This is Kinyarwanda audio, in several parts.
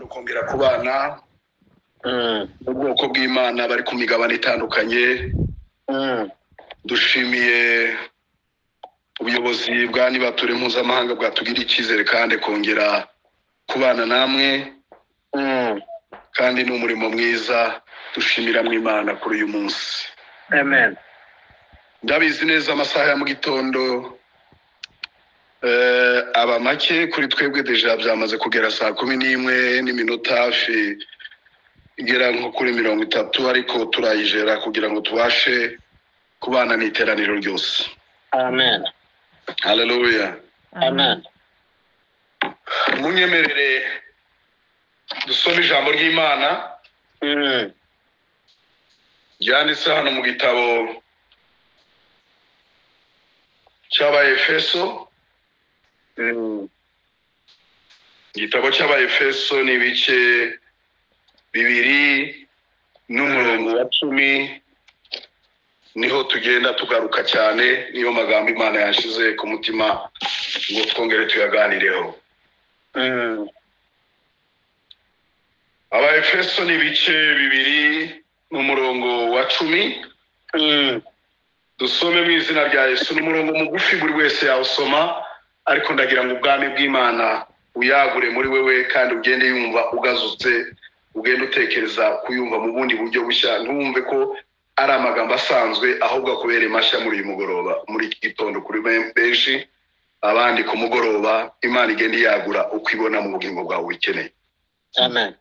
kongera kubana ubwoko bw'Imana bari ku migabane itandukanye. Dushimiye ubuyobozi bwa Nibature mpuzamahanga bwatugira icyizere kandi kongera kubana namwe, kandi ni umurimo mwiza dushimira mu Imana kuri uyu munsi. Amen. Ndabizi neza amasaha ya mu gitondo aba make kuri twebwe deja byamaze kugera 11:01 hafi igera nko kuri 30, ariko turayijera kugira ngo tubashe kubana n'iteraniro ryose. Amen. Hallelujah. Amen. Munyemerere dusome ijambo ry'Imana ryanditse hano mu gitabo cy'Abaefeso. Igitabo cy'Abaefeso ni ibice 2 n'umurongo wa 10 niho tugenda tugaruka cyane, niyo magambo Imana yashize ku mutima ngo twongere tuyaganireho. Abaefeso ni ibice 2 n'umurongo wa 10. Dusome mu izina rya Yesu. N'umurongo mugufi buri wese yawusoma, ariko ndagira ngo ubwami bw'Imana uyagure muri wewe kandi ugende yumva ugazutse, ugende utekereza kuyumva mu bundi buryo bushya. Ntumve ko ari amagambo asanzwe, ahubwo akubere mashya muri uyu mugoroba, muri iki gitondo kuri benshi, abandi ku mugoroba. Imana igende yagura uko ibona mu bugingo bwawe ukeneye. Amen.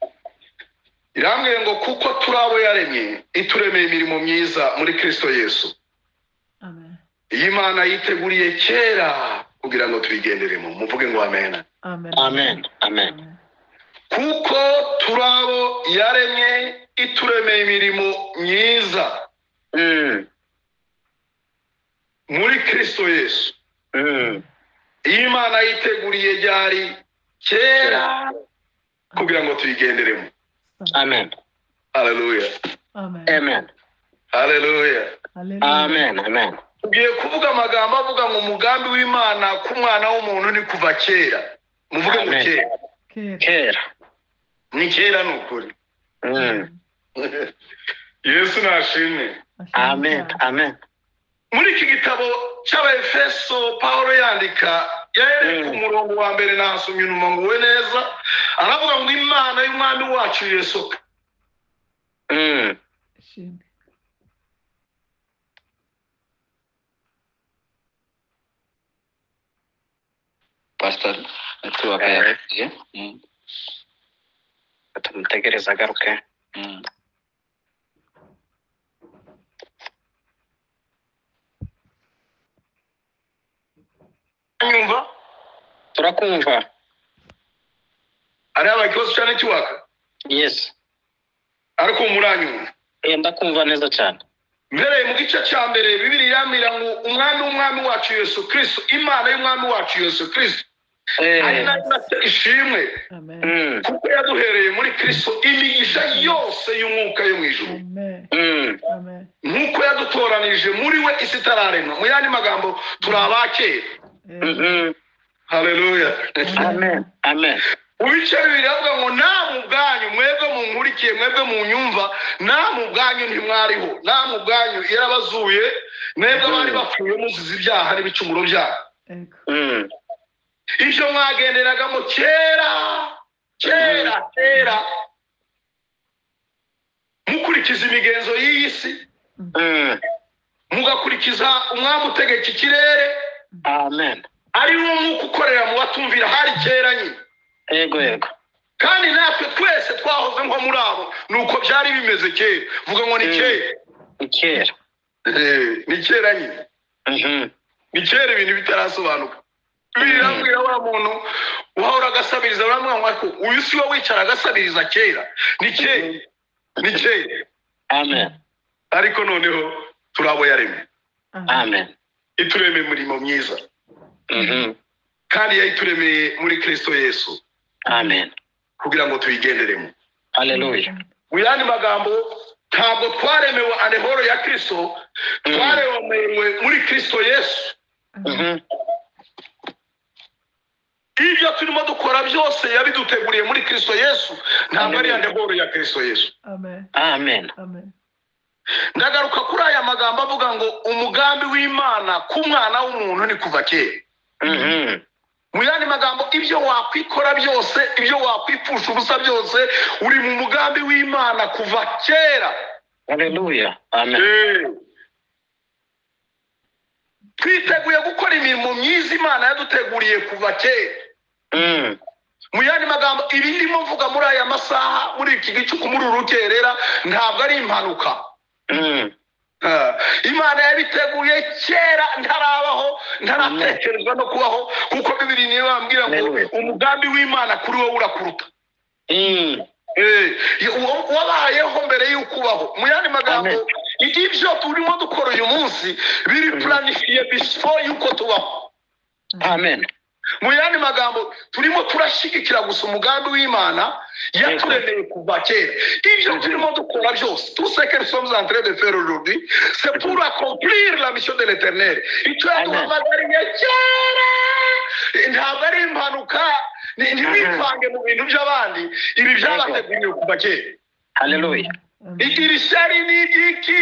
Irambwiye ngo kuko turabo yaremye ituremeye imirimo myiza muri Kristo Yesu. Amen. Iyi Imana yiteguriye kera kugira ngo tuyigenderemo. Muvuge ngo amen. Amen. Amen. Amen. Kuko turabo yaremye ituremeye imirimo myiza muri Kristo Yesu. Iyi Imana yiteguriye ryari kera kugira ngo tuyigenderemo. Amen. Hallelujah. Amen. Amen. Hallelujah. Hallelujah. Amen. Amen. Tugiye kuvuga amagambo avuga ngo umugambi w'Imana ku mwana w'umuntu ni kuva kera. Muvuge ngo Amen. kera. Kera. Ni kera n'ukuri. Yesu nashimwe. Amen. Amen. Muri iki gitabo cy'Abaefeso Paulo yandika yahereye ku murongo wa mbere, nasomye unumanguwe neza, aravuga ngo Imana y'umwami wacu Yesu. Shimwe. Pastor, tuwakaya. Tumutegereza agaruke. Nyumva? Turakumva. Ari abakibazo cyane cyubaka. Yes. Ariko muranyumva. Ndakumva neza cyane. Mbere mu gice cya mbere Bibiliya yamira ngo umwami wacu Yesu Kristo, Imana y'umwami wacu Yesu Kristo, ari nayo ishimwe. Amen. Kuko yaduhereye muri Kristo imigisha yose y'umwuka yo mu ijuru. Amen. Amen. Nkuko yadutoranije muri we isi itararemwa. Mu yandi magambo turi abakera. Hallelujah. Amen. Amen. Ubice bibiri avuga ngo namwe ubwanyu mwebwe munkurikiye, mwebwe munyumva, namwe ubwanyu ntimwariho, namwe ubwanyu yarabazuye, mwebwe bari bapfuye muzize ibyaha n'ibicumuro byabo. Ivyo mwagenderagamo kera mukurikiza imigenzo y'iyi si, mugakurikiza umwami utegeka ikirere. Amen. Ari wo mwuka ukorera mu batumvira, hari kera nyine. Yego. Kandi natwe twese twahoze nko muri abo, nuko byari bimeze kera. Vuga ngo ni kera. Kera. Ni kera nyine. Ni kera ibintu bitarasobanuka. Birambwira wa muntu wahora agasabiriza, baramwanga ko uyu si we wicara agasabiriza kera. Ni kera. Amen. Ariko noneho turabo yaremye. Amen. Ituremeye imirimo myiza. Kandi yayituremeye muri Kristo Yesu. Amen. Kugira ngo tuyigenderemo. Hallelujah. Mu yandi magambo, ntabwo twaremewe anehoro ya Kristo, twaremewe muri Kristo Yesu. ibyo turimo dukora byose yabiduteguriye muri Kristo Yesu, ntabwo ari andehoro ya Kristo Yesu. Amen. Amen. Amen. Ndagaruka kuri aya magambo avuga ngo umugambi w'Imana ku mwana w'umuntu ni kuva kera. Mu yandi magambo, ibyo wakwikora byose, ibyo wakwipfusha ubusa byose, uri mu mugambi w'Imana kuva kera. Hallelujah. Amen. Twiteguye gukora imirimo myiza Imana yaduteguriye kuva kera. Mu yandi magambo, ibi ndimo mvuga muri aya masaha, muri iki gicuku, muri urukerera, ntabwo ari impanuka. Imana yabiteguye kera, ntarabaho, ntaratekerezwa no kubaho, kuko Bibiliya niyo yambwira ngo umugambi w'Imana kuri wowe urakuruta. Wabayeho mbere y'uko ubaho. Mu yandi magambo, ibyo turimo dukora uyu munsi biri planifiye before y'uko tubaho. Amen. Mu yandi magambo, turimo turashigikira gusa umugambi w'Imana yaturemeye kuva kera. Ibyo turimo dukora byose, tout ce que nous sommes en train de faire aujourd'hui, c'est pour accomplir la mission de l'Éternel. Icyo yaduhamagariye kera, ntabwo ari impanuka, ntibivange mu bintu by'abandi, ibi byabateguriwe kuva kera. Hallelujah. Iri shari ni igiki?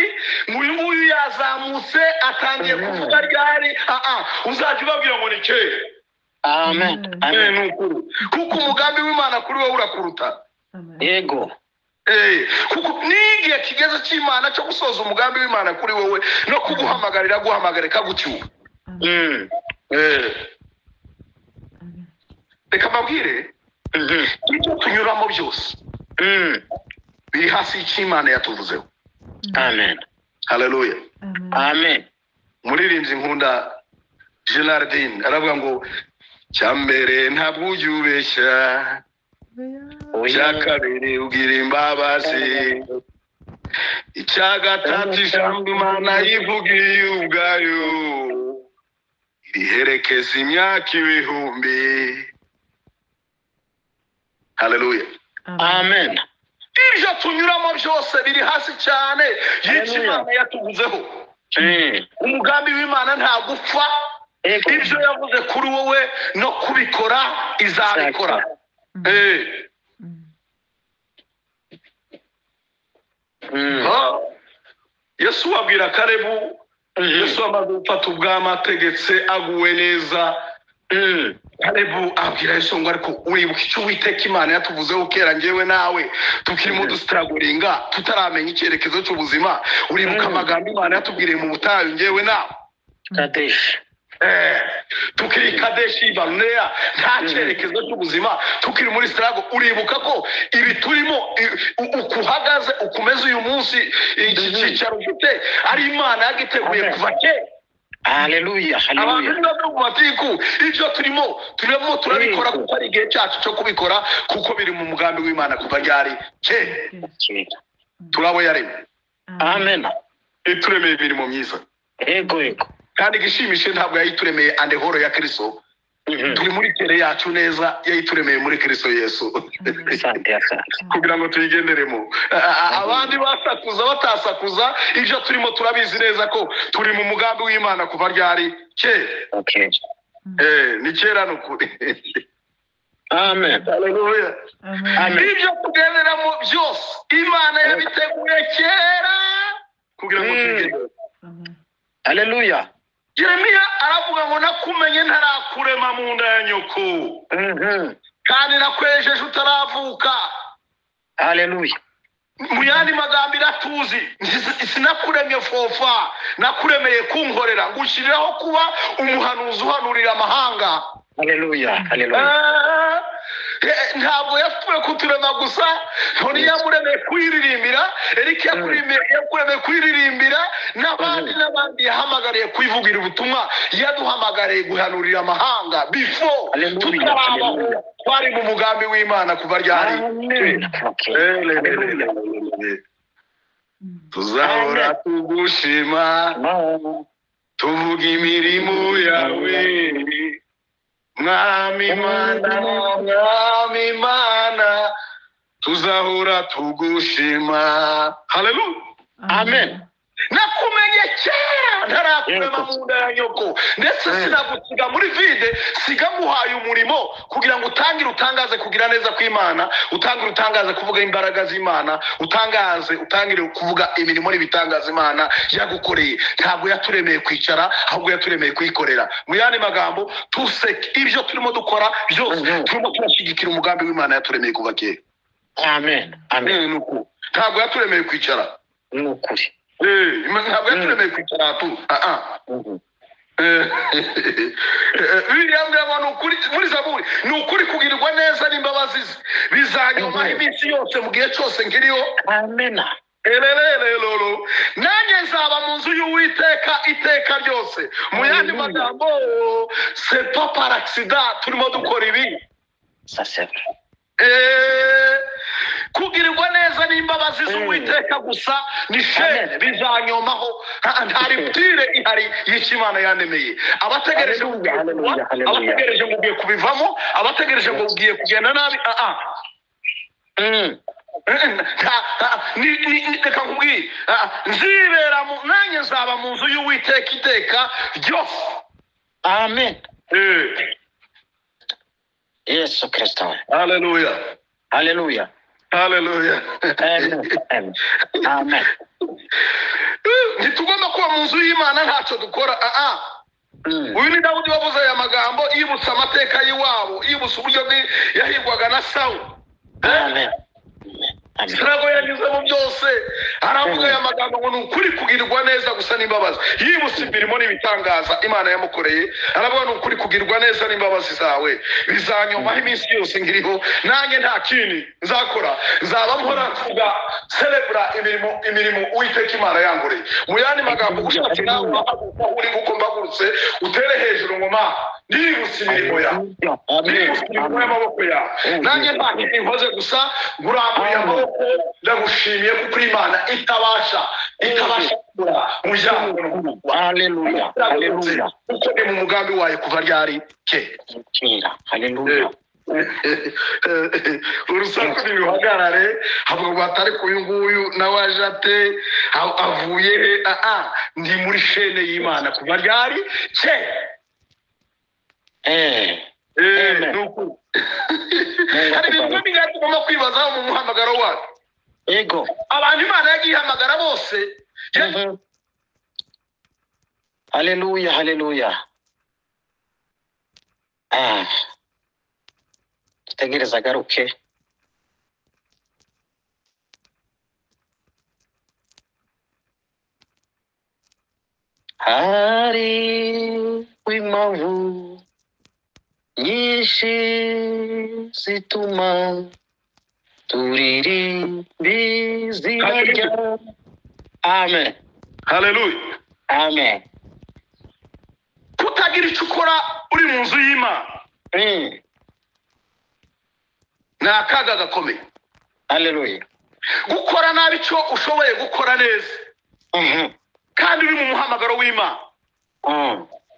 Nguyu yazamutse atangiye kuvuga ryari? Uzajya ubabwira ngo ni kera. Amen. Amen. Kuko umugambi w'Imana kuri wowe urakuruta. Yego. Kuko n'igihe kigeze cy'Imana cyo gusoza umugambi w'Imana kuri wowe no kuguhamagarira guhamagarika gucyuba. Reka mbabwire, ibyo tunyuramo byose biri hasi y'Imana yatuvuzeho. Amen. Hallelujah. Amen. Muririmbyi nkunda Gerardine aravuga ngo cyambere ntabwo ujya ubeshya, icya kabiri ugira imbabazi, icya gatatu ijambo Imana yivugiye ubwayo iriherekeza imyaka ibihumbi. Hallelujah. Amen. Ibyo tunyuramo byose biri hasi cyane y'icyo Imana yatuvuzeho. Umugambi w'Imana nta gupfa. Ibyo yavuze kuri wowe no kubikora izabikora. Yesu wabwira Kalebu, Yesu amaze gufata ubwami ategetse aguwe neza. Kalebu abwira Yesu ngo ariko uribuka icyo Uwiteka Imana yatuvuzeho kera njyewe nawe tukirimo dustragoringa tutaramenya icyerekezo cy'ubuzima. Uribuka amagambo Imana yatubwiriye mu butayu njyewe nawe Kadesh. Tukiri Kadeshi Barnea, nta cyerekezo cy'ubuzima, tukiri muri strago. Uribuka ko ibi turimo ukuhagaze ukumeze uyu munsi icyicaro ufite ari Imana yagiteguye kuva kera. Hallelujah. Hallelujah. Ibyo turimo turabikora kuko ari igihe cyacu cyo kubikora, kuko biri mu mugambi w'Imana kuva ryari kera. Turabo yaremye. Amen. Ituremeye imirimo myiza. Yego. Kandi gishimishe ntabwo yayituremeye andehoro ya Kristo. Turi muri tere yacu neza, yayituremeye muri Kristo Yesu. Kugira ngo tuyigenderemo. Abandi basakuza batasakuza, ibyo turimo turabizi neza ko turi mu mugambi w'Imana kuva ryari kera. Ni kera n'ukuri. Amen. Hallelujah. Amen. Ibyo tugenderamo byose Imana yabiteguye kera kugira ngo tuyigenderemo. Hallelujah. Yeremiya aravuga ngo nakumenye ntarakurema mu nda ya nyoko, kandi nakwejeje utaravuka. Hallelujah. Mu yandi magambo iratuzi, sinakuremye fofa, nakuremeye kunkorera ngushyiriraho kuba umuhanuzi uhanurira amahanga. Hallelujah. Hallelujah. Ntabwo yapfuye kuturema gusa, none yamuremeye kwiririmbira. Eric yakuremeye kwiririmbira, n'abandi yahamagariye kwivugira ubutumwa, yaduhamagariye guhanurira amahanga. Before tutarabaho twari mu mugambi w'Imana kuva ryari. Tuzahora tugushima, tuvuga imirimo yawe, Mwami Imana, tuzahora tugushima. Hallelujah. Amen. nakumenye kera ntarakurema mu nda ya nyoko ndetse sinagusiga muri vide sigamuhaye umurimo kugira ngo utangaze kugira neza kw'Imana, utangaze kuvuga imbaraga z'Imana, utangire kuvuga imirimo n'ibitangaza Imana yagukoreye. Ntabwo yaturemeye kwicara, ahubwo yaturemeye kuyikorera. Mu yandi magambo tuseke ibyo turimo dukora byose turimo turashyigikira umugambi w'Imana yaturemeye kuva kera. Amen. Amen. Nuko ntabwo yaturemeye kwicara. Nukuri. Ntabwo yaturemeye kwicara tu. Biriya muri Zaburi ni ukuri kugirirwa neza n'imbabazi bizanyuma iminsi yose mu gihe cyose ngiriho. Amen. Elelelelolo nanjye nzaba mu nzu y'Uwiteka iteka ryose. Mu yandi magambo c'est pas par accident turimo dukora ibi. Ça c'est vrai. Kugirirwa neza n'imbabazi z'Uwiteka gusa ni shene bizanyomaho nta riptire ihari y'Imana yanemeye. Abategereje ngo ugiye kubivamo, abategereje ngo ugiye kugenda nabi reka nkubwire nzibera nanjye nzaba mu nzu y'Uwiteka iteka ryose. Amen. Yesu Kristo. Haleluya. Haleluya. Haleluya. Amen. Amen. Ntitugomba kuba mu nzu y'Imana ntacyo dukora. Uyu ni Dawudi wavuze aya magambo yibutsa amateka y'iwabo, yibutsa uburyo yahigwaga na Sawuli. Amen. Ntabwo yanyuzemo byose aravuga aya magambo ngo ni ukuri kugirirwa neza gusa n'imbabazi. Yibutsa imirimo n'ibitangaza Imana yamukoreye, aravuga ni ukuri kugirirwa neza n'imbabazi zawe bizanyomaho iminsi yose ngiriho. Nanjye nta kindi nzakora, nzaba mpora mvuga celebra imirimo Uwiteka Imana yankoreye. Mu yandi magambo ushatse nawe uri uko mbagurutse utere hejuru ngoma ndibutsa imirimo yawe, ndibutsa imirimo y'amaboko yawe. Nanjye nta kindi nkoze gusa ngurambuye amaboko ndagushimiye kuko Imana itabasha kubura mujyango. Haleluya. Haleluya. Uko ni mu mugambi wawe kuva ryari kera. Haleluya. Urusaku ntiruhagarare havuga ngo atari ku uyu nguyu nawe aje ate avuye ndi muri shene y'Imana kuva ryari nuko hari ibintu byinshi tugomba kwibazaho mu muhamagaro wacu. Ego. Abantu Imana yagiye ihamagara bose. Haleluya. Haleluya. Tegereza agaruke. Hari impamvu nyinshi zituma turirimba izina ryawe. Amen. Haleluya. Amen. Kutagira icyo ukora uri mu nzu y'Imana ni akaga gakomeye. Haleluya. Gukora nabi icyo ushoboye gukora neza kandi uri mu muhamagaro w'Imana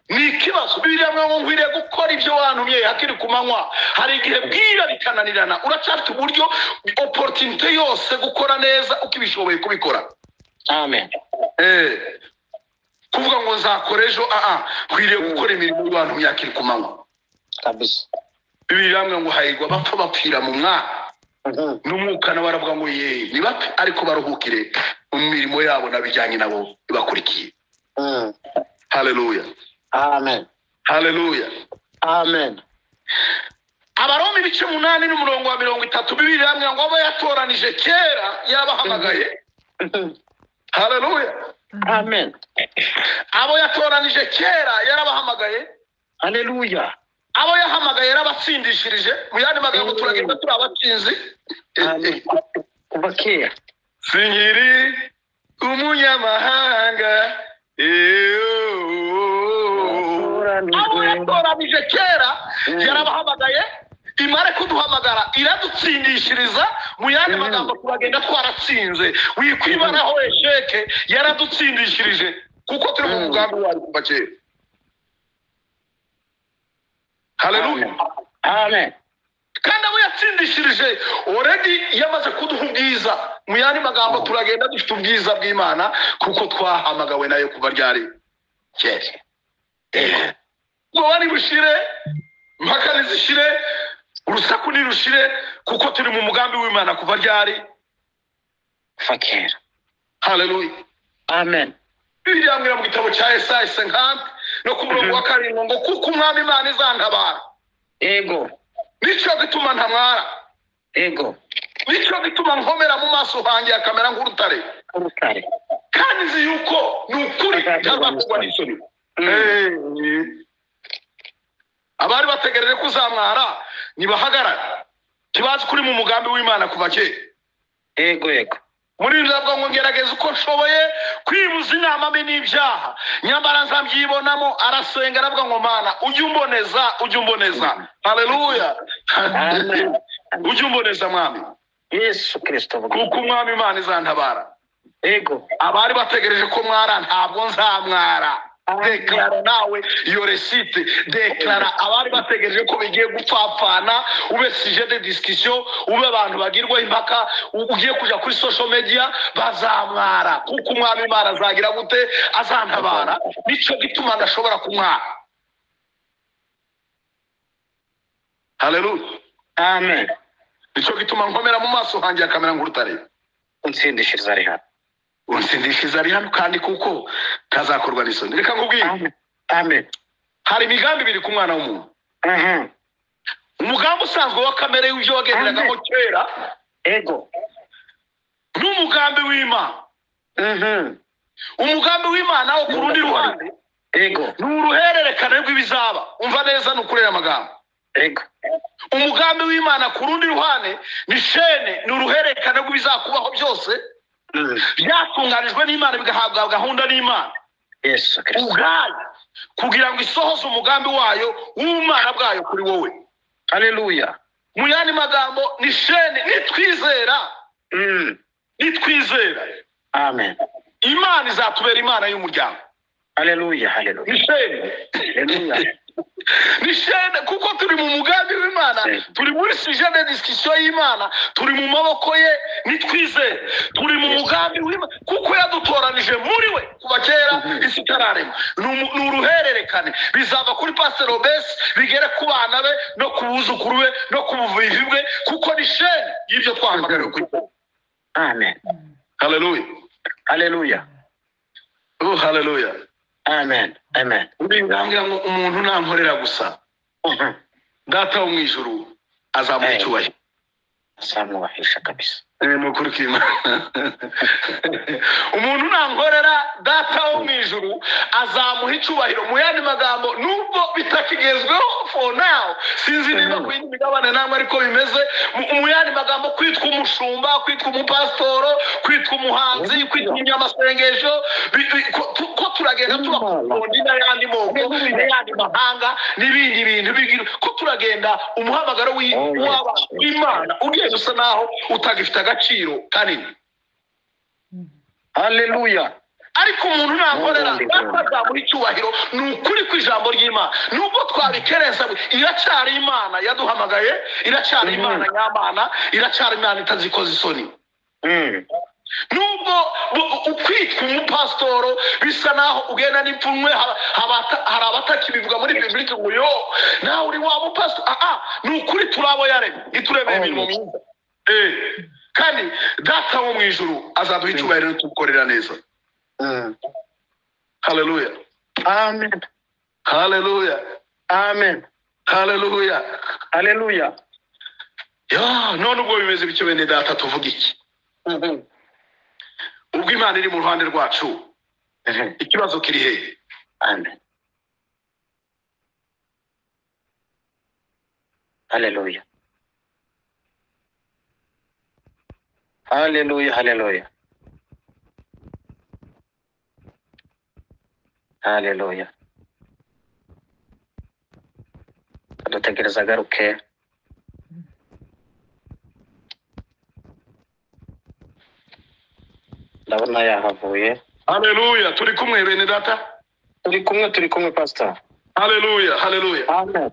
ni ikibazo. Bibiliya ngo nkwiriye gukora ibyo wantumye hakiri ku manywa. Hari igihe bwira bikananirana, uracyafite uburyo opportunity yose gukora neza uko ibishoboye kubikora. Amen. Kuvuga ngo nzakora ejo nkwiriye gukora imirimo y'abantu yakiri ku manywa kabisa. Bibiliya ngo hahirwa bapfa bapfira mu mwaka n'umwuka nawe aravuga ngo ni bapfe ariko baruhukire mu mirimo yabo n'abijyanye nabo ibakurikiye. Haleluya. Amen. Haleluya. Amen. Abaroma 8:30 Bibiliya ngo abo yatoranije kera yabahamagaye. Haleluya. Amen. Abo yatoranije kera yarabahamagaye. Haleluya. Abo yahamagaye yarabatsindishirije. Mu yandi magambo turagenda turi abatsinzi. Amen. Kuva kera. Sinkiri umunyamahanga. Abo yatoranije kera yarabahamagaye. Imare kuduhamagara iradutsindishiriza. Mu yandi magambo turagenda twaratsinze. Wikwibaraho esheke yaradutsindishirije kuko turi mu mugambi wawe kuva kera. Haleluya. Amen. Kandi abo yatsindishirije already yamaze kuduha ubwiza. Mu yandi magambo turagenda dufite ubwiza bw'Imana kuko twahamagawe nayo kuva ryari kera. Ngo bari bushire mpaka nizishire urusaku nirushire kuko turi mu mugambi w'Imana kuva ryari fakera. Haleluya. Amen. Bibiliya mbwira mu gitabo cya Yesaya 50 no ku murongo wa 7 ngo kuko umwami Imana izantabara. Ego. Nico gituma ntamwara. Ego. Nico gituma nkomera mu maso hanjye akamera nk'urutare. Urutare. Kandi nzi yuko ni ukuri ntazakugwa n'isoni. Abari bategereje kuzamwara nibahagarara. Kibazi kuri mu mugambi w'Imana kuva kera. Ego. Muri nzabwo ngo ngerageze uko nshoboye kwibuza inama mbi n'ibyaha. Nyamara nzabyibonamo arasenga aravuga ngo Mana ujye umboneza. Haleluya. Ujye umboneza mwami. Yesu Kristo. Kuko umwami Imana izantabara. Ego. Abari bategereje ko mwara ntabwo nzamwara. Deklara nawe iyo resite. Deklara abari bategereje ko bigiye gupfapfana, ube sujet de discussion, ube abantu bagirwa impaka, ugiye kuja kuri social media bazamwara kuko umwami Imana azagira gute azantabara. Nico gituma ndashobora kumwara. Haleluya. Amen. Nico gituma nkomera mu maso hanjye akamera nk'urutare. Unsindishiriza ari hano. Unsindishiza ari hano kandi kuko tazakorwa n'isoni. Reka nkubwire. Amen. Hari imigambi biri ku mwana w'umuntu. Umugambi usanzwe wa kamere y'ibyo wagenderagamo kera. Ego. N'umugambi w'Imana. Umugambi w'Imana wo ku rundi ruhande. Ego. Ni uruhererekane rw'ibizaba. Umva neza nukurera amagambo. Ego. Umugambi w'Imana ku rundi ruhande ni shene, ni uruhererekane rw'ibizakubaho byose. Byatunganijwe n'Imana bigahabwa gahunda n'Imana. Yesu Kristo. Ubwayo kugira ngo isohoze umugambi wayo w'Imana bwayo kuri wowe. Haleluya. Mu yandi magambo ni shene nitwizera. Nitwizera. Amen. Imana izatubera Imana y'umuryango. Haleluya. Ni shene. Haleluya. Ni shene kuko turi mu mugambi w'Imana, turi muri sujet de discussion y'Imana, turi mu maboko ye nitwizera. Turi mu mugambi w'Imana kuko yadutoranije muri we kuva kera isi itararema. Ni uruhererekane bizava kuri Pastor Obes bigere ku bana be no ku buzukuru be no ku buvivi bwe kuko ni shene y'ibyo twahamagariwe kuri. Amen. Haleluya. Haleluya. Oh haleluya. Amen. Amen. Ubingambira ngo umuntu nankorera gusa. Data wo mwijuru azamuha icyubahiro. Azamubahisha kabisa. Mukuru k'Imana. Umuntu nankorera data wo mwijuru azamuha icyubahiro. Mu yandi magambo nubwo bitakigezweho for now, sinzi niba ku yindi migabane namwe ariko bimeze. Mu yandi magambo kwitwa umushumba, kwitwa umupastoro, kwitwa umuhanzi, kwitwa umunyamasengesho, ko turagenda tubakundi n'ayandi moko n'ayandi mahanga n'ibindi bintu bigira ko turagenda umuhamagaro w'Imana ugiye gusa naho utagifite agaciro kanini. Haleluya. Ariko umuntu nakorera azamuha icyubahiro ni ukuri kw'ijambo ry'Imana. Nubwo twabikerensa iracyari Imana yaduhamagaye, iracyari Imana nyamana, iracyari Imana itazikoze isoni. Nubwo ukwitwa umupastoro bisa naho ugenda n'ipfunwe, hari abatakibivuga muri Bibiliya ngo yo nawe uri wa mupastoro. Ni ukuri turabo yaremye ituremeye imirimo myiza. Kandi data wo mwijuru azaduha icyubahiro tugukorera neza. Haleluya. Amen. Haleluya. Amen. Haleluya. Haleluya. None ubwo bimeze bityo bene data tuvuga iki? Ubwo Imana iri mu ruhande rwacu, ikibazo kiri hehe? Amen. Haleluya. Haleluya. Haleluya. Haleluya. Dutegereza agaruke. Ndabona yahavuye. Haleluya. Turi kumwe bene data? Turi kumwe pastor. Haleluya. Haleluya. Amen.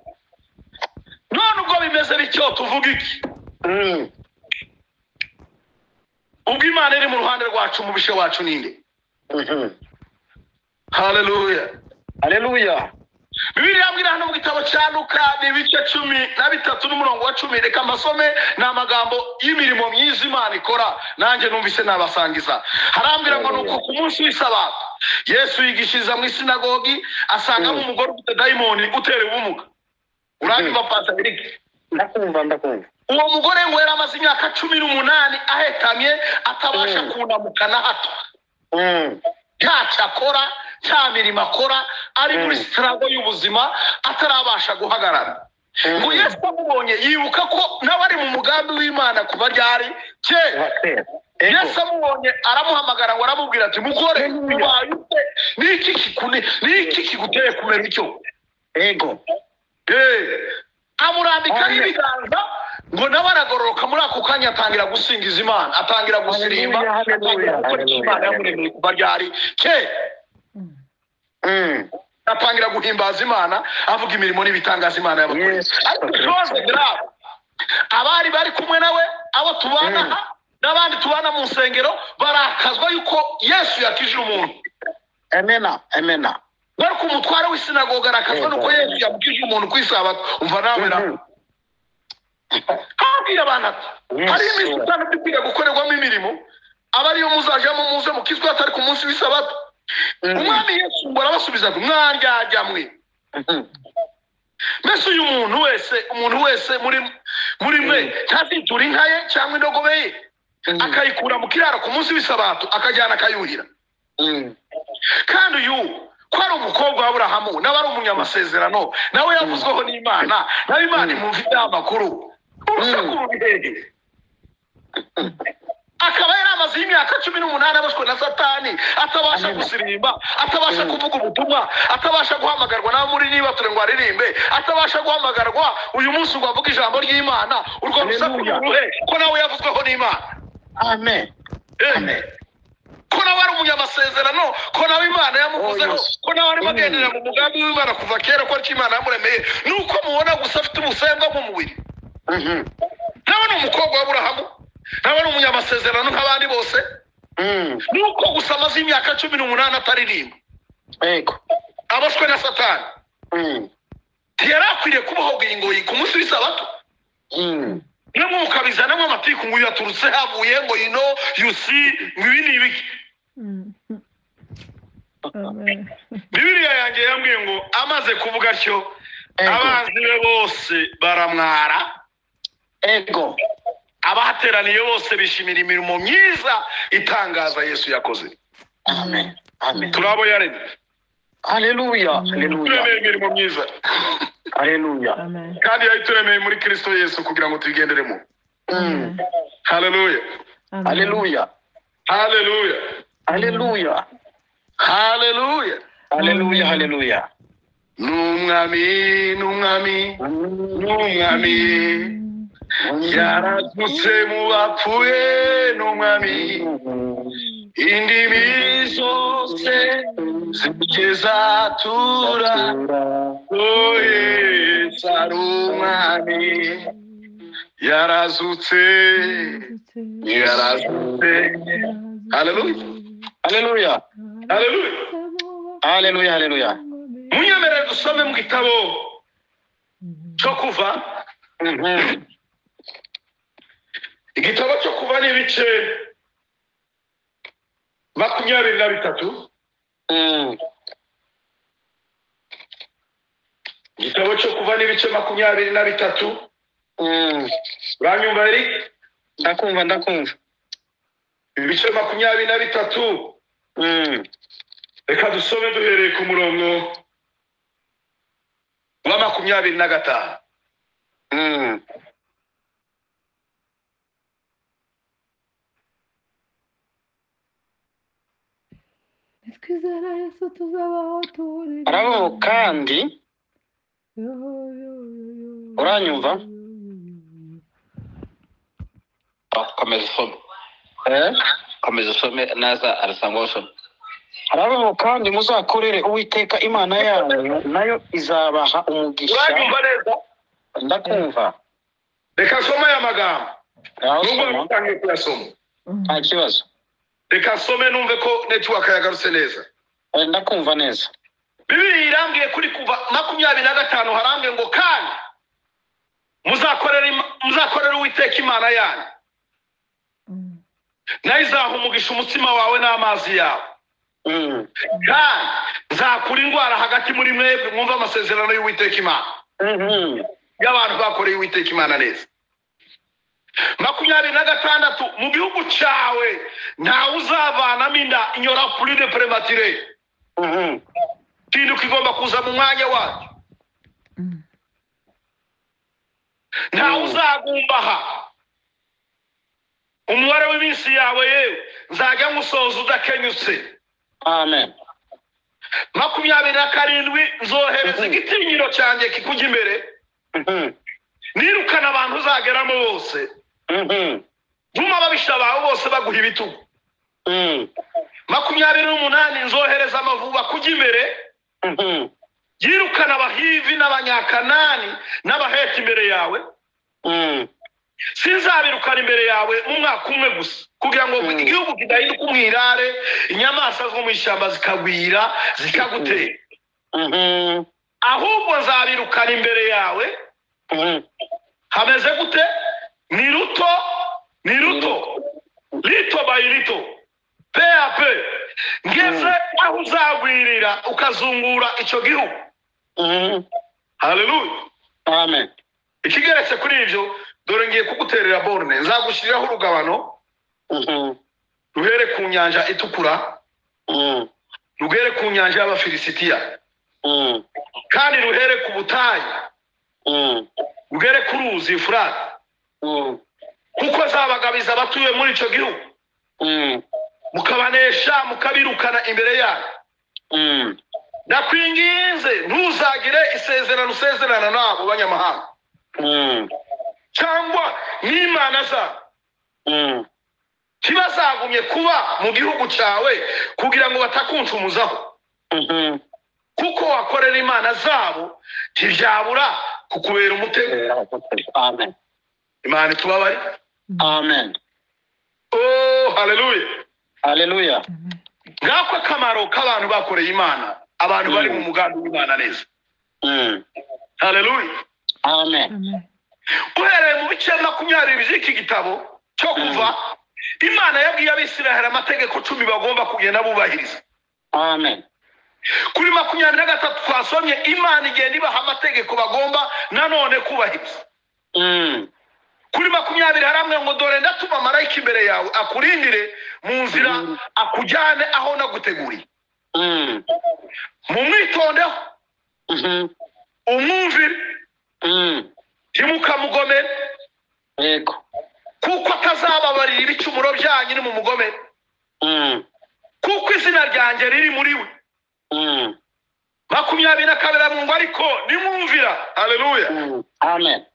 None ubwo bimeze bityo tuvuga iki? ubwo Imana iri mu ruhande rwacu umubishe wacu ninde? Haleluya. Haleluya. Bibiliya yambwira hano mu gitabo cya Luka ni ibice 13 n'umurongo wa 10. Reka masome ni amagambo y'imirimo myiza Imana ikora, nanjye numvise nabasangiza. Harambwira ngo nuko ku munsi w'isabato Yesu yigishiriza mu isinagogi asangamo umugore ufite dayimoni utera ubumuga. Uranyumva Pastor Eric? Ndakumva. Uwo mugore ngo yari amaze imyaka 18 ahetamye atabasha kunamuka na hato. Ntacyo akora, nta mirimo akora, ari muri sitarago y'ubuzima atarabasha guhagarara. Ngo Yesu amubonye yibuka ko nawe ari mu mugambi w'Imana kuva ryari kera. Yesu amubonye aramuhamagara ngo aramubwira ati mugore ubaye ute? Niki kiguteye kumera icyo? Ego. Amurambikaho ibiganza ngo nawe aragororoka muri ako kanya atangira gusingiza Imana, atangira gusirimba, atangira gukora icyo Imana yamuremeye kuva ryari kera. Atangira guhimbaza Imana avuga imirimo n'ibitangaza Imana yabakoreye. Abari bari kumwe nawe, abo tubana n'abandi tubana mu nsengero barakazwa yuko Yesu yakije umuntu. Amena. Bari ku mutware w'isinagoga arakazwa nuko Yesu yamukije umuntu ku isabato. Umva nawe na abwira abana ati hari iminsi itanu dukwiye gukorerwamo imirimo, aba ariyo muzajyamo muze mukizwa atari ku munsi w'isabato. Umwami Yesu ngo arabasubiza ati mwandyarya mwe. Mbese uyu umuntu wese muri mwe ntazitura inka ye cyangwa indogobe ye akayikura mu kiraro ku munsi w'isabato akajyana akayuhira? Kandi uyu ko ari umukobwa wa Aburahamu nawe ari umunyamasezerano, nawe yavuzweho n'Imana, nawe Imana imufite amakuru. Urusaku rubihehe. Akaba yari amaze imyaka 18 abashwe na Satani, atabasha gusirimba, atabasha kuvuga ubutumwa, atabasha guhamagarwa na muri niba ture ngo aririmbe, atabasha guhamagarwa uyu munsi ngo avuge ijambo ry'Imana. Urwo rusaku ruhe ko nawe yavuzweho n'Imana. Amen. Ko nawe ari umunyamasezerano, ko nawe Imana yamuvuzeho, ko nawe ari magendera mu mugambi w'Imana kuva kera, ko ari Imana yamuremeye. Nuko mubona gusa afite ubusembwa mu mubiri. Nawe ni umukobwa wa Aburahamu, nawe ni umunyamasezerano nk'abandi bose. Nuko gusa amaze imyaka 18 ataririmba. Ego. Abashwe na Satani. Yari akwiriye kubaho ingoyi ku munsi w'isabato. Namwe mukabizanamo amatiku ngo yaturutse havuye ngo you see ngwini ibiki. Bibiliya yanjye yambwiye ngo amaze kuvuga cyo abanzi be bose baramwara. Ego. Abahateraniye bose bishimira imirimo myiza itangaza Yesu yakoze. Amen. Turabo yaremye. Haleluya. Turemeye imirimo myiza. Haleluya. Kandi yayituremeye muri Kristo Yesu kugira ngo tugenderemo. Haleluya. Haleluya. Haleluya. Haleluya. Haleluya. Haleluya. Haleluya. Numwami yarazutse mu bapfuye. Numwami indimi zose zikizatura Yesu ari umwami. Yarazutse. Haleluya. Haleluya. Haleluya. Haleluya. Munyemerere dusome mu gitabo cyo kuva. Igitabo cyo kuva ni ibice 23. Igitabo cyo kuva ni ibice 23. Uranyumva Eric? Ndakumva. Ibice 23. Reka dusome duhereye ku murongo wa 25. Arabaho kandi uranyumva? Komeza usome. Komeza usome naza arasangwa usome. Arabaho kandi muzakorere Uwiteka Imana yanyu, nayo izabaha umugisha. Uranyumva neza? Ndakumva. reka soma aya magambo Aho nubwo soma. mutangiye kuyasoma Nta kibazo. reka some numve ko network yagarutse neza. Ndakumva neza. Bibiliya irambwiye kuri kuva 25 harambwiye ngo kandi muzakorera Uwiteka Imana yanyu nayo izaha umugisha umutsima wawe n'amazi yawe kandi nzakura indwara hagati muri mwebwe mwumva amasezerano y'Uwiteka Imana y'abantu bakoreye Uwiteka Imana neza. 26 mu gihugu cyawe ntawe uzavanamo inda inyora plus de prématuré kintu kigomba kuza mu mwanya wacyo ntawe uzagumbaha umubare w'iminsi yawe yewe nzajya ngusoza udakenyutse. Amen. 27 nzohereza igitinyiro cyanjye kikujya imbere nirukana abantu uzageramo bose vuma ababisha bawe bose baguha ibitugu. 28 nzohereza amavuba kujya imbere yirukana abahivi n'abanyakanani n'abaheti imbere yawe sinzabirukana imbere yawe mu mwaka umwe gusa kugira ngo igihugu kidahinduka umwirare inyamaswa zo mu ishyamba zikagwira zikagutera ahubwo nzabirukana imbere yawe hameze gute ni ruto lito by lito pe a pe ngeze aho uzagwirira ukazungura icyo gihugu. Haleluya. Amen. Ikigeretse kuri ibyo dore ngiye kuguterera borne nzagushyiriraho urugabano ruhere ku nyanja itukura ruhere ku nyanja y'Abafilisitiya kandi ruhere ku butayu ruhere ku ruzi Efurati kuko zabagabiza abatuye muri icyo gihugu mukabanesha mukabirukana imbere yayo. Nakwinginze ntuzagire isezerano usezerana nabo banyamahanga cyangwa n'imana zabo ntibazagumye kuba mu gihugu cyawe kugira ngo batakuncumuzaho kuko wakorera imana zabo ntibyabura kukubera umutego. Amen. Imana itubabare. Amen. Oh, haleluya. Haleluya. Ngako akamaro k'abantu bakoreye Imana abantu bari mu mugambi w'Imana neza. Haleluya. Amen. Uhereye mu bice 20 by'iki gitabo cyo kuva Imana yabwiye Abisiraheli amategeko 10 bagomba kugenda bubahiriza. Amen. Kuri 23 twasomye Imana igenda ibaha amategeko bagomba nanone kubahiriza. Kuri 20 haramwe ngo dore ndatuma marayika imbere yawe akurindire mu nzira akujyane aho naguteguriye. Mu mwitondeho umwumvire ntimukamugomere Yego. kuko atazababarira ibicumuro byanyu ni mu mugomere kuko izina ryanjye riri muri we. 22 ngo ariko nimwumvira. Haleluya. Amen.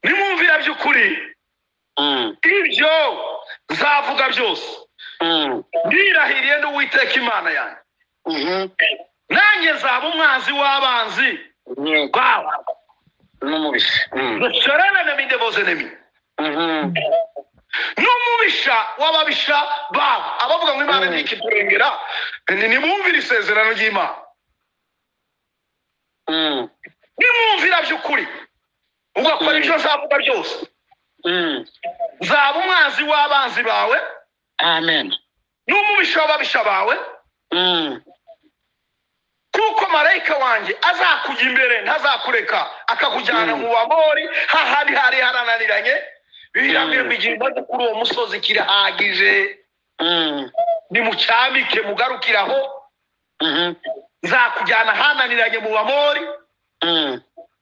nimwumvira by'ukuri ibyo nzavuga byose ndirahiriye n'Uwiteka Imana yanjye nanjye nzaba umwanzi w'abanzi bawe n'umubisha serana n'imideboze nemi n'umubisha w'ababisha bawe abavuga ngo Imana ni ikiturengera nimwumvira isezerano ry'Imana nimwumvira by'ukuri ugakora ibyo nzavuga byose nzaba umwanzi w'abanzi bawe. Amen. n'umubisha w'ababisha bawe kuko marayika wanjye azakujya imbere ntazakureka akakujyana mu Bamori hahandi hari harananiranye birambiye bigiye maze kuri uwo musozi kirahagije nimucyamike mugarukiraho nzakujyana hananiranye mu Bamori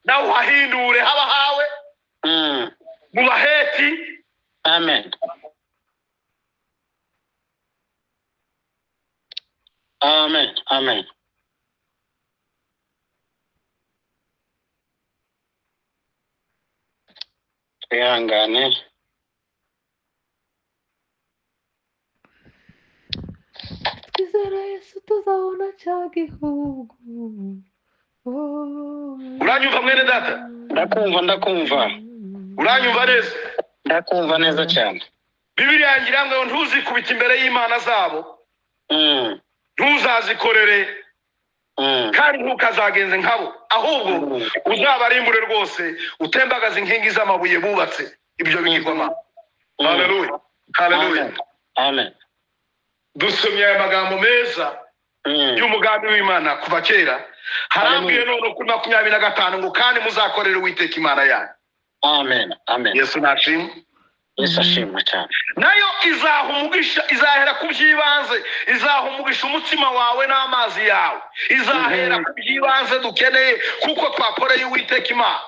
nawe uhahindure haba hawe mu Baheti. Amen. Amen. Amen. Ihangane. Twizera Yesu tuzabona cya gihugu. Uranyumva mwene data? Ndakumva. uranyumva neza? ndakumva neza cyane. Bibiliya yangira ngo ntuzikubite imbere y'Imana zabo, ntuzazikorere kandi ntukazagenze nkabo, ahubwo uzabarimbure rwose utembagaza inkingi z'amabuye bubatse ibyo bigirwamana. Haleluya, haleluya, amen. dusomye aya magambo meza y'umugambi w'Imana kuva kera. Harambwiye none kuri 25 ngo kandi muzakorere Uwiteka Imana yanyu. Amen, amen. Yesu nashimwe. Yesu ashimwe cyane. Nayo izaha umugisha, izahera ku by'ibanze, izaha umugisha umutima wawe n'amazi yawe, izahera ku by'ibanze dukeneye kuko twakoreye Uwiteka Imana.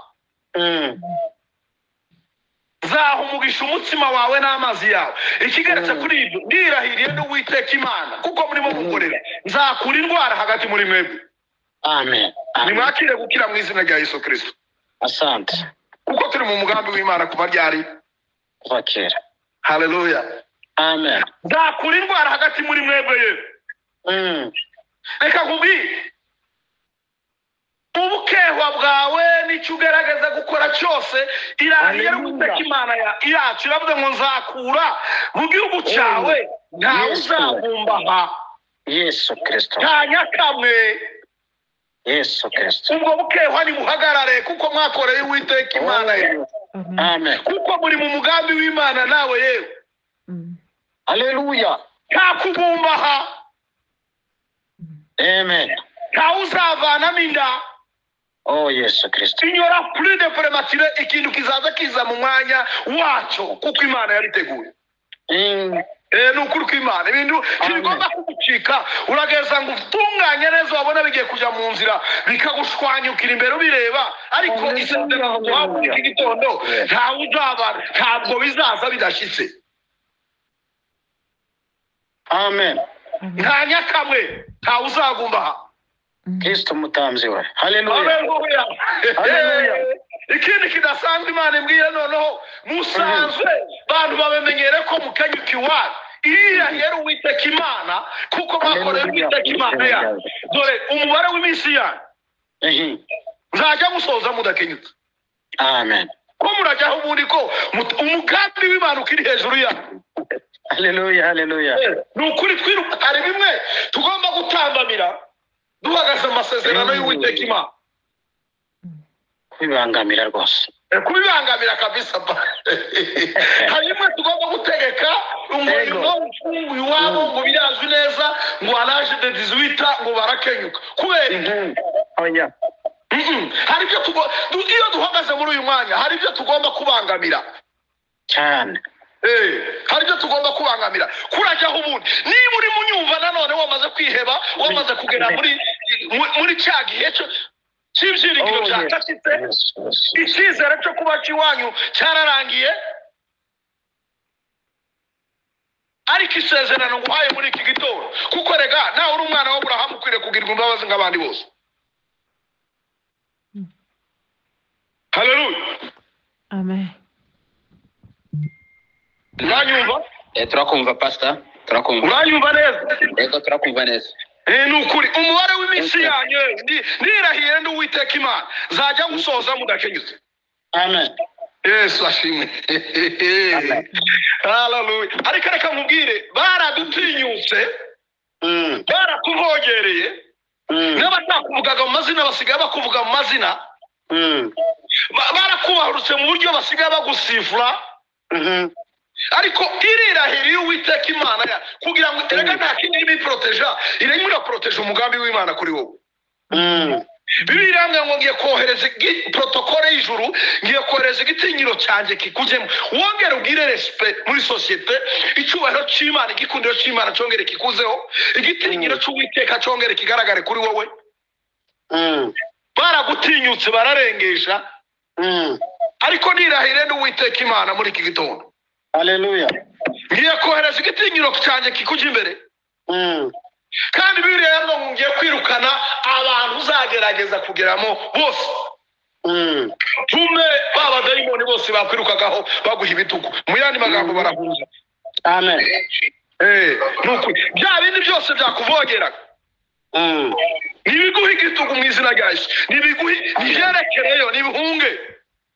Zaha umugisha umutima wawe n'amazi yawe. Ikigeretse kuri ibyo, ndirahiriye n'Uwiteka Imana kuko murimo mukorera, nzakura indwara hagati muri mwebwe. Amen. Nimwakire gukira mu izina rya Yesu Kristo. Asante. Kuko turi mu mugambi w'Imana kuva ryari? Kuva kera. Haleluya. Amen. Nzakura indwara hagati muri mwebwe yewe. Reka nkubwire, ubukehwa bwawe n'icyo ugerageza gukora cyose irahira Uwiteka Imana yacu iravuga ngo nzakura mu gihugu cyawe ntawe uzabumbaha. Yesu Kristo. Nta nyakamwe. Yesu Kristo. Ubwo bukehwa nibuhagarare kuko mwakoreye Uwiteka Imana yawe. Amen. Kuko muri mu mugambi w'Imana nawe yewe. Haleluya. Nta kubumbaha. Amen. Nta uzavanamo inda. Oh Yesu Kristo. Inyora plus de premature, ikintu kizaza kiza mu mwanya wacyo kuko Imana yariteguye. Nukuri kw'Imana ibintu kigomba kugucika, urageza ngo utunganye neza wabona bigiye kujya mu nzira bikagushwanyukira imbere ubireba, ariko isezerano twavuye iki gitondo ntawe uzaba, ntabwo bizaza bidashyitse. Amen. Nta nyakamwe, ntawe uzagumbaha. Kristo mutamzi we. Haleluya. Haleluya. Haleluya. Ikindi kidasanzwe Imana imbwira noneho musanzwe bantu babemenyere ko mukanyuka iwanyu irahera Uwiteka Imana kuko bakoreye Uwiteka Imana yanyu. Dore umubare w'iminsi yanyu nzajya musoza mudakenyutse. Amen. Ko murajyaho ubundi ko umugambi w'Imana ukiri hejuru yanyu. Haleluya, haleluya. Nukuri twiruka, hari bimwe tugomba gutambamira duhagaze amasezerano y'Uwiteka Imana. Kubibangamira rwose. Kubibangamira kabisa. Hari bimwe tugomba gutegeka umurimo ufunguye iwabo ngo birazwi neza ngo araje de 18 ngo barakenyuka kubera oya. Hari ibyo iyo duhagaze muri uyu mwanya hari ibyo tugomba kubangamira cyane. Hari ibyo tugomba kubangamira kurajyaho ubundi. Niba uri munyumva nanone wamaze kwiheba, wamaze kugera muri cya gihe cy'ibyiringiro byacitse, icyizere cyo kuba cy'iwanyu cyararangiye, ariko isezerano nguhaye muri iki gitondo kuko rega nawe uri umwana w'Aburahamu ukwiriye kugirwa imbabazi nk'abandi bose. Haleluya. Amen. Uranyumva? Turakumva pastor, turakumva. Uranyumva neza? Yego turakumva neza. Nukuri umubare w'iminsi yanyu ndirahire n'Uwiteka Imana nzajya gusoza mudakenyutse. Amen. Yesu ashimwe. Haleluya. Ariko reka nkubwire, baradutinyutse, baratuvogereye, n'abatakuvugaga mu mazina basigaye bakuvuga mu mazina, barakubahurutse mu buryo basigaye bagusifura. Ariko irirahiriye Uwiteka Imana ya kugira ngo erega nta kindi biproteja, irimo iraproteja umugambi w'Imana kuri wowe. Bibiliya ngo ngiye kohereza protokole y'ijuru, ngiye kohereza igitinyiro cyanjye kikujemo, wongere ubwire respect muri societe, icyubahiro cy'Imana, igikundiro cy'Imana cyongere kikuzeho, igitinyiro cy'Uwiteka cyongere kigaragare kuri wowe. Baragutinyutse bararengesha, ariko nirahire n'Uwiteka Imana muri iki gitondo. Haleluya. Ngiye kohereza igitinyiro cyanjye kikujya imbere. Kandi Bibiliya yarwo ngiye kwirukana abantu uzagerageza kugeramo bose. Tume baba dayimoni bose bakwirukagaho baguha ibitugu. Mu yandi magambo barahuza. Amen. Nuko bya bindi byose byakuvogeraga. Nibiguha igitugu mu izina rya Yesu. Nibiguha nibyerekereyo nibihunge.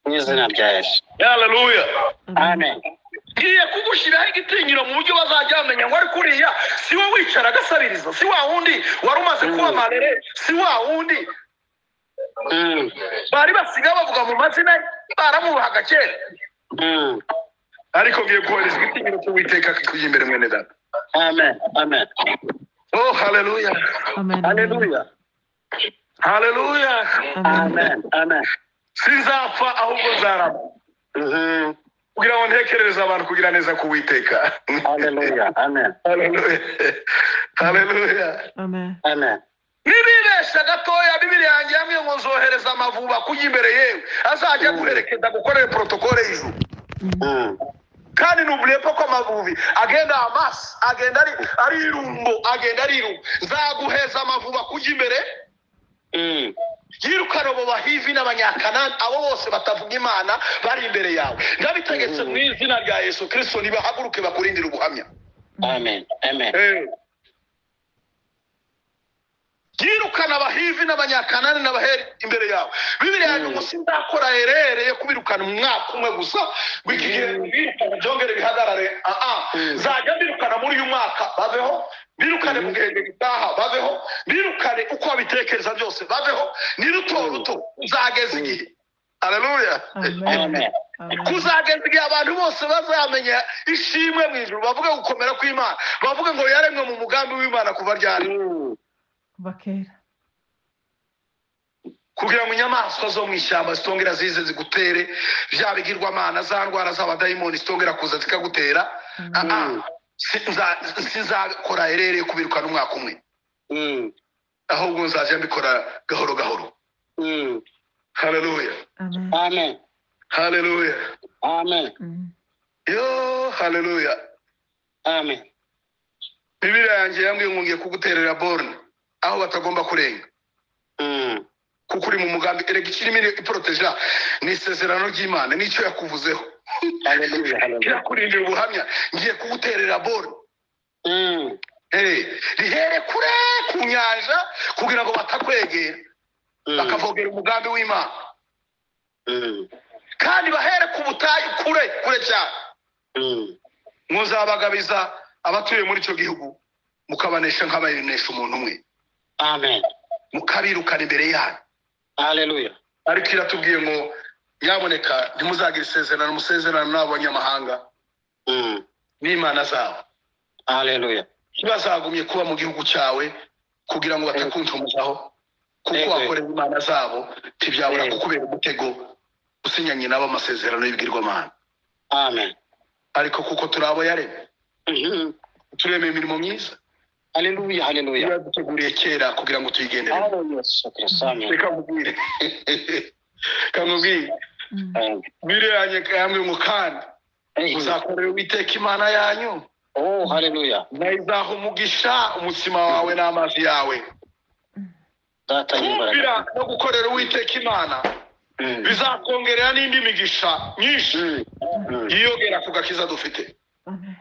mu izina rya Yesu. haleluya Amen. ngiye kugushyiraho igitinyiro mu buryo bazajya bamenya ngo ari kuriya si we wicara agasabiriza, si wa wundi wari umaze kuba marere, si wa wundi bari basigaye bavuga mu mazina baramubahaga kera. Ariko ngiye kohereza igitinyiro cy'Uwiteka kikujya imbere mwene data. Amen. Amen. Oh haleluya Amen. Hallelujah. haleluya Amen. Amen. sinzapfa ahubwo nzarama kugira ngo ntekerereze abantu kugira neza k'Uwiteka. Hallelujah. Amen. haleluya haleluya Amen. Amen. nibibesha gatoya Bibiliya yanjye yambwiye ngo nzohereza amavuba kujya imbere yewe azajya guherekeza gukorera protokole y'ijuru. Kandi nubuye ko amavubi agenda amasi agenda ari irumbo agenda ari irumbo, nzaguheza amavuba kujya imbere yirukana abo bahivi n'abanyakanani abo bose batavuga Imana bari imbere yawe. Ndabitegetse mu izina rya Yesu Kristo nibahaguruke bakurindira ubuhamya. Amen. Amen. yirukana abahivi n'abanyakanani n'abaheri imbere yawe. Bibiliya yanjye ngo sindakora herereye kubirukana mu mwaka umwe gusa w'iki gihe birukana byongere bihagarare. Nzajya mbirukana muri uyu mwaka baveho, mbirukane mu gihe gitaha baveho, mbirukane uko babitekereza byose baveho, ni ruto ruto nzageza igihe. Haleluya. Amen. Kuzageza igihe abantu bose bazamenya ishimwe mu ijuru, bavuge gukomera kw'Imana, bavuge ngo yaremwe mu mugambi w'Imana kuva ryari. Bakera. Kugira ngo inyamaswa zo mu ishyamba zitongera zize zigutere, bya bigirwamana za ndwara z'abadayimoni zitongera kuza zikagutera. Sinzakora herereye kubirukana umwaka umwe, ahubwo nzajya mbikora gahoro gahoro. Haleluya. Amen. Haleluya. Amen. Yo haleluya. Amen. Bibiliya yanjye yambwiye ngo ngiye kuguterera borne aho batagomba kurenga, kuko uri mu mugambi. Erega ikirimo iporoteja ni isezerano ry'Imana, nicyo yakuvuzeho. Hallelujah. Hallelujah. kirakurindira ubuhamya. Ngiye kuguterera borne rihere kure ku nyanja kugira ngo batakwegera bakavogera umugambi w'Imana, kandi bahere ku butayu kure kure cyane. Muzabagabiza abatuye muri icyo gihugu mukabanesha nk'abanesha umuntu umwe. Amen. Mukabirukana imbere yanyu. Hallelujah. Ariko iratubwiye ngo nyaboneka ntimuzagira isezerano musezerano n'abanyamahanga n'Imana zabo. Hallelujah. Ntibazagumye kuba mu gihugu cyawe kugira ngo batakuncomozaho, kuko wakorera Imana zabo ntibyabura kukubera umutego usinyanye nabo amasezerano y'ibigirwamana. Amen. Ariko kuko turi abo yaremye, turemeye imirimo myiza. Hallelujah. Hallelujah. Yaduteguriye kera kugira ngo tuyigendere. Hallelujah. Amen. Reka mubwire kamubwire Bibiliya yanjye yambwiye ngo kandi muzakorera Uwiteka Imana yanyu, Oh, hallelujah. nayo izaha umugisha umutsima wawe n'amazi yawe. Data Kumvira y'imbaraga. no gukorera Uwiteka Imana bizakongerera n'indi migisha myinshi yiyongera ku gakiza dufite.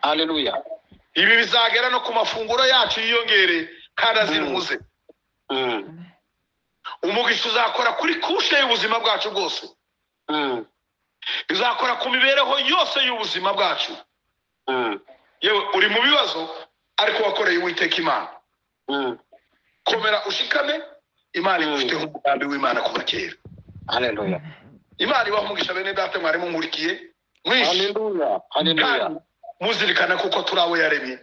Hallelujah. Ibi bizagera no ku mafunguro yacu yiyongere kandi azira umuze. Umugisha uzakora kuri kushe y'ubuzima bwacu bwose, bizakora ku mibereho yose y'ubuzima bwacu. Yewe uri mu bibazo ariko wakoreye Uwiteka Imana, komera ushikame. Imana igufiteho umugambi w'Imana kuva kera. Hallelujah. Imana ibaha umugisha bene data mwari mumurikiye mwinshi. Hallelujah. Hallelujah. Kandi muzirikana kuko turi abo yaremye,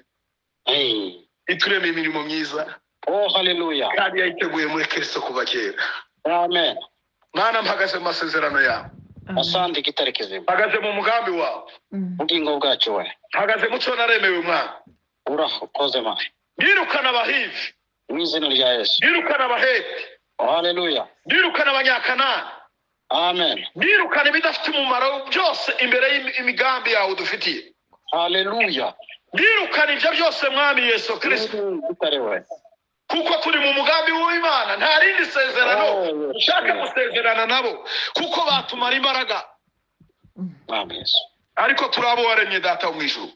Hey. ituremeye imirimo myiza Oh, hallelujah. kandi yayiteguye muri Kristo kuva kera. Amen. Mana mpagaze mu masezerano yawe, Asante kitari kizima. mpagaze mu mugambi wawe, Ubugingo bwacu we. mpagaze mu cyo naremewe Mwana. Urakoze Mana. Ndirukana abahivi, Mu izina rya Yesu. ndirukana abaheti, Hallelujah. ndirukana abanyakanani, Amen. ndirukana ibidafite umumaro byose imbere y'imigambi yawe dufitiye. Hallelujah. Ndirukana ibyo byose Mwami Yesu Kristo, Kitari we. kuko turi mu mugambi w'Imana. Nta rindi sezerano ushaka gusezerana nabo, kuko batumara imbaraga. Amen. Ariko turi abo waremye Data wo mu ijuru.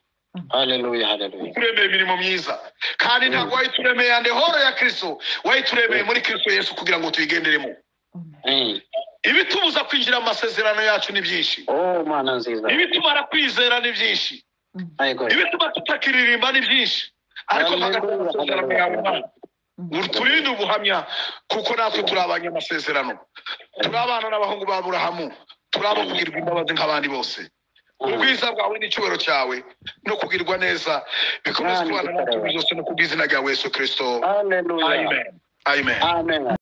Hallelujah. Hallelujah. Turemeye imirimo myiza, kandi ntabwo wayituremeye ande horo ya Kristo, wayituremeye muri Kristo Yesu kugira ngo tuyigenderemo. ibitubuza kwinjira mu masezerano yacu ni byinshi, Oh, mana nziza. ibitumara kwizera ni byinshi, Yego. ibituma tutakiririmba ni byinshi, ariko mpagaze mu masezerano yawe Mana. Turinde ubuhamya kuko natwe turi abanyamasezerano, turi abana n'abahungu ba Aburahamu, turi abo kugirwa imbabazi nk'abandi bose. Ubwiza bwawe n'icyubahiro cyawe no kugirwa neza bikomeze kubana natwe byose no kubw'izina rya Yesu Kristo. Hallelujah. Amen. Amen. Amen.